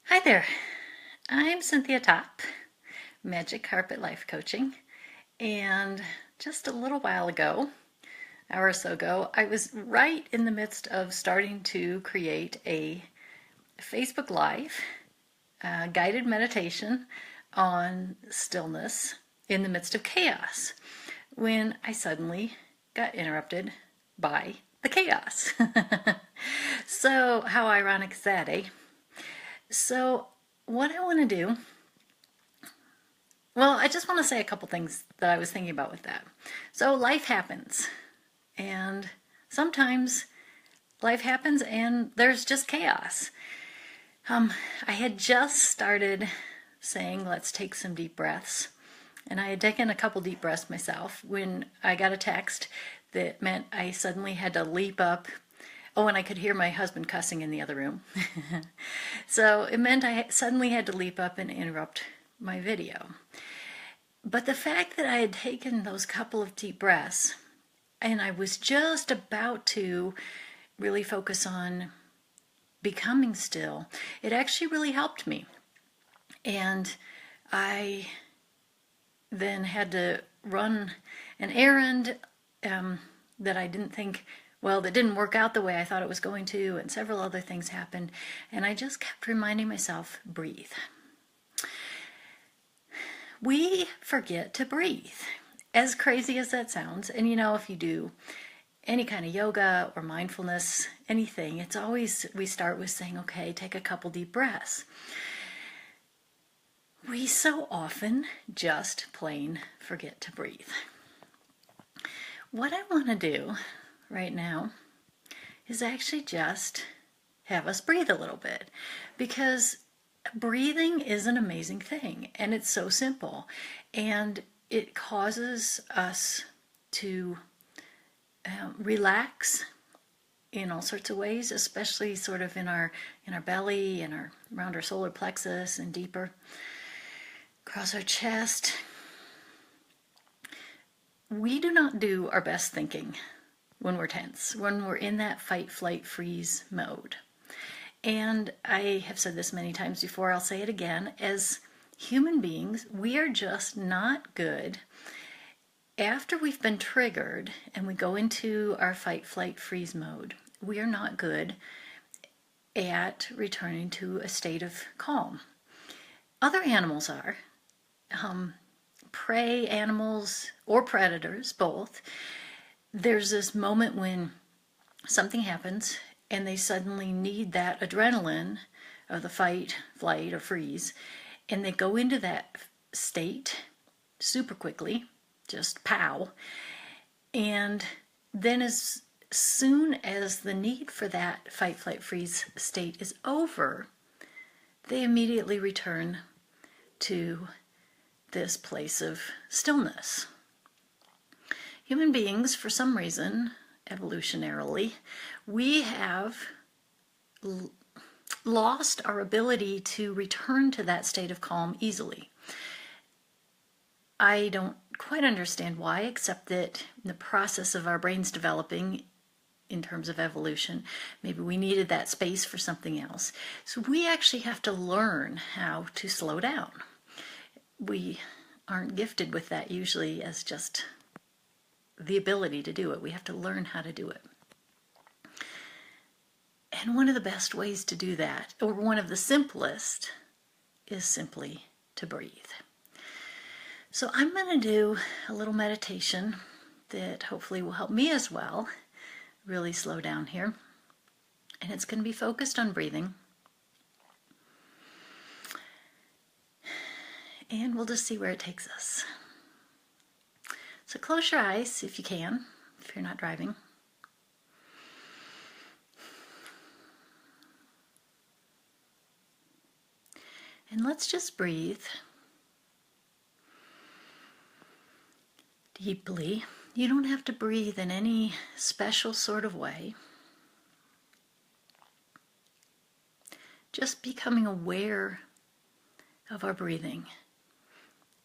Hi there, I'm Cynthia Top, Magic Carpet Life Coaching, and just a little while ago, hour or so ago, I was right in the midst of starting to create a Facebook Live guided meditation on stillness in the midst of chaos when I suddenly got interrupted by the chaos. So, how ironic is that, eh? So, what I want to do, well, I just want to say a couple things that I was thinking about with that. So, life happens, and sometimes life happens and there's just chaos. I had just started saying, let's take some deep breaths, and I had taken a couple deep breaths myself when I got a text that meant I suddenly had to leap up. Oh, and I could hear my husband cussing in the other room. So it meant I suddenly had to leap up and interrupt my video. But the fact that I had taken those couple of deep breaths and I was just about to really focus on becoming still, it actually really helped me. And I then had to run an errand that I didn't think, well, that didn't work out the way I thought it was going to, and several other things happened. And I just kept reminding myself, breathe. We forget to breathe. As crazy as that sounds, and if you do any kind of yoga or mindfulness, anything, it's always, we start with saying, okay, take a couple deep breaths. We so often just plain forget to breathe. What I want to do right now is actually just have us breathe a little bit, because breathing is an amazing thing and it's so simple, and it causes us to relax in all sorts of ways, especially sort of in our belly and around our solar plexus and deeper across our chest. We do not do our best thinking when we're tense, when we're in that fight, flight, freeze mode. And I have said this many times before, I'll say it again, as human beings, we are just not good. After we've been triggered and we go into our fight, flight, freeze mode, we are not good at returning to a state of calm. Other animals are. Prey animals or predators, both. There's this moment when something happens and they suddenly need that adrenaline of the fight, flight, or freeze, and they go into that state super quickly, just pow. And then as soon as the need for that fight, flight, freeze state is over, they immediately return to this place of stillness. Human beings, for some reason, evolutionarily, we have lost our ability to return to that state of calm easily. I don't quite understand why, except that in the process of our brains developing in terms of evolution, maybe we needed that space for something else. So we actually have to learn how to slow down. We aren't gifted with that usually as just the ability to do it. We have to learn how to do it. And one of the best ways to do that, or one of the simplest, is simply to breathe. So I'm going to do a little meditation that hopefully will help me as well really slow down here. And it's going to be focused on breathing. And we'll just see where it takes us. So close your eyes if you can, if you're not driving. And let's just breathe deeply. You don't have to breathe in any special sort of way. Just becoming aware of our breathing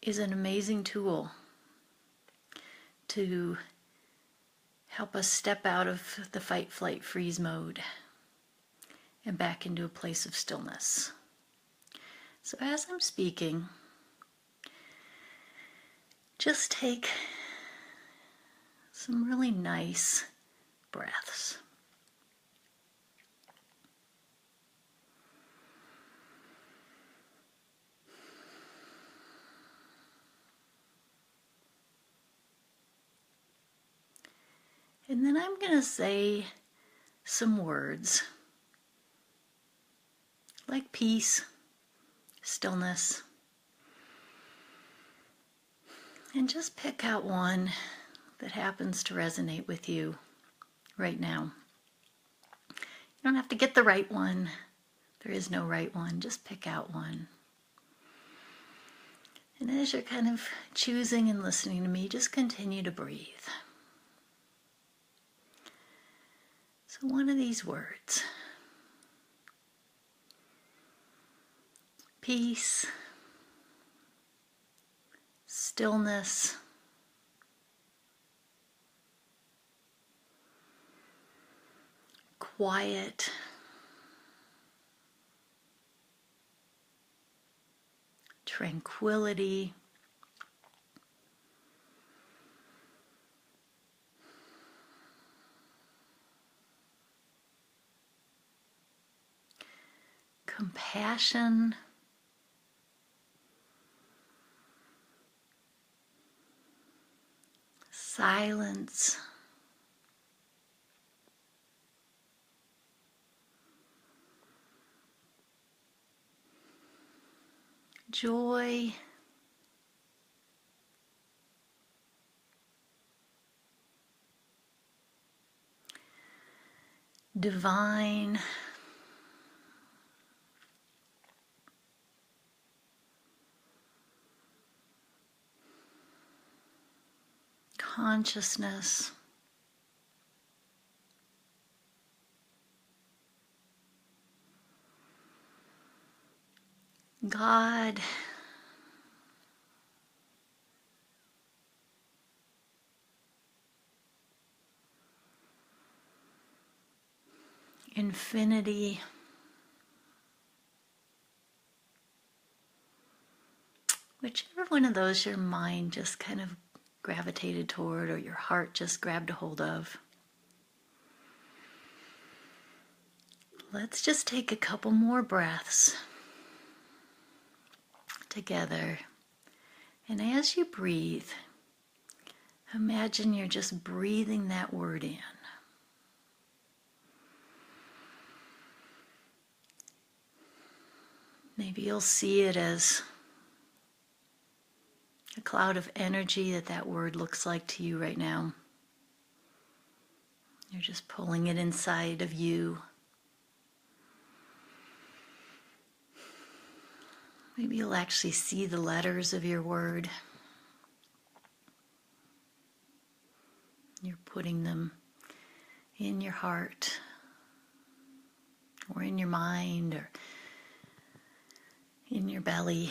is an amazing tool to help us step out of the fight, flight, freeze mode and back into a place of stillness. So as I'm speaking, just take some really nice breaths. And then I'm going to say some words like peace, stillness, and just pick out one that happens to resonate with you right now. You don't have to get the right one. There is no right one. Just pick out one. And as you're kind of choosing and listening to me, just continue to breathe. So one of these words, peace, stillness, quiet, tranquility, compassion, silence, joy, divine, consciousness, God, infinity, whichever one of those your mind just kind of gravitated toward or your heart just grabbed a hold of. Let's just take a couple more breaths together. And as you breathe, imagine you're just breathing that word in. Maybe you'll see it as a cloud of energy that word looks like to you right now. You're just pulling it inside of you. Maybe you'll actually see the letters of your word. You're putting them in your heart or in your mind or in your belly.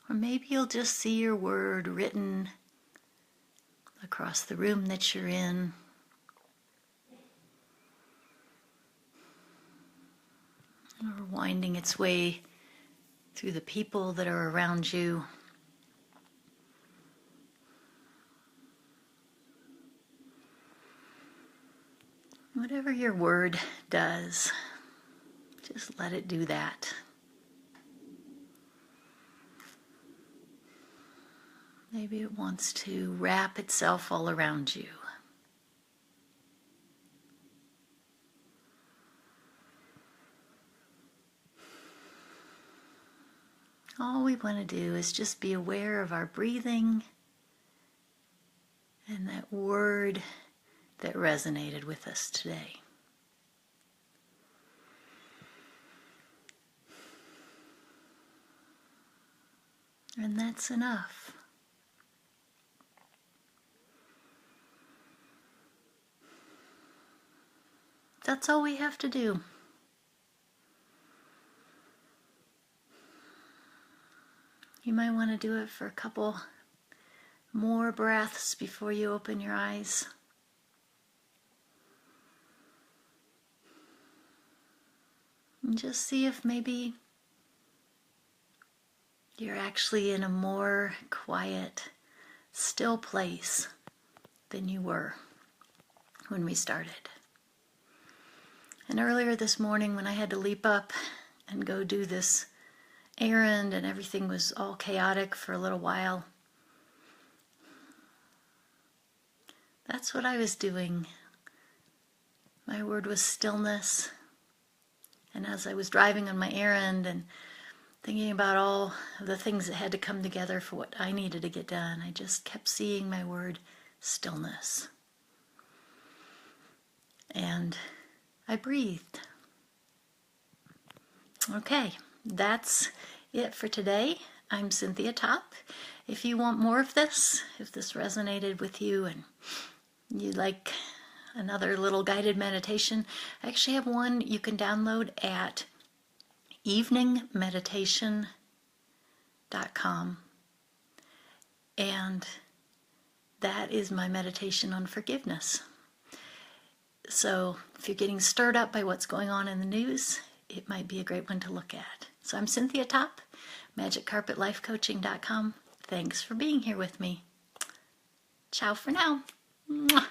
Or maybe you'll just see your word written across the room that you're in. Or winding its way through the people that are around you. Whatever your word does, just let it do that. Maybe it wants to wrap itself all around you. All we want to do is just be aware of our breathing and that word that resonated with us today. And that's enough. That's all we have to do. You might want to do it for a couple more breaths before you open your eyes. And just see if maybe you're actually in a more quiet, still place than you were when we started. And earlier this morning when I had to leap up and go do this errand and everything was all chaotic for a little while, that's what I was doing. My word was stillness. And as I was driving on my errand and thinking about all of the things that had to come together for what I needed to get done, I just kept seeing my word stillness. And I breathed. Okay, that's it for today. I'm Cynthia Top. If you want more of this, if this resonated with you and you'd like another little guided meditation, I actually have one you can download at eveningmeditation.com. And that is my meditation on forgiveness. So if you're getting stirred up by what's going on in the news, it might be a great one to look at. So I'm Cynthia Top, magiccarpetlifecoaching.com. Thanks for being here with me. Ciao for now. Mwah.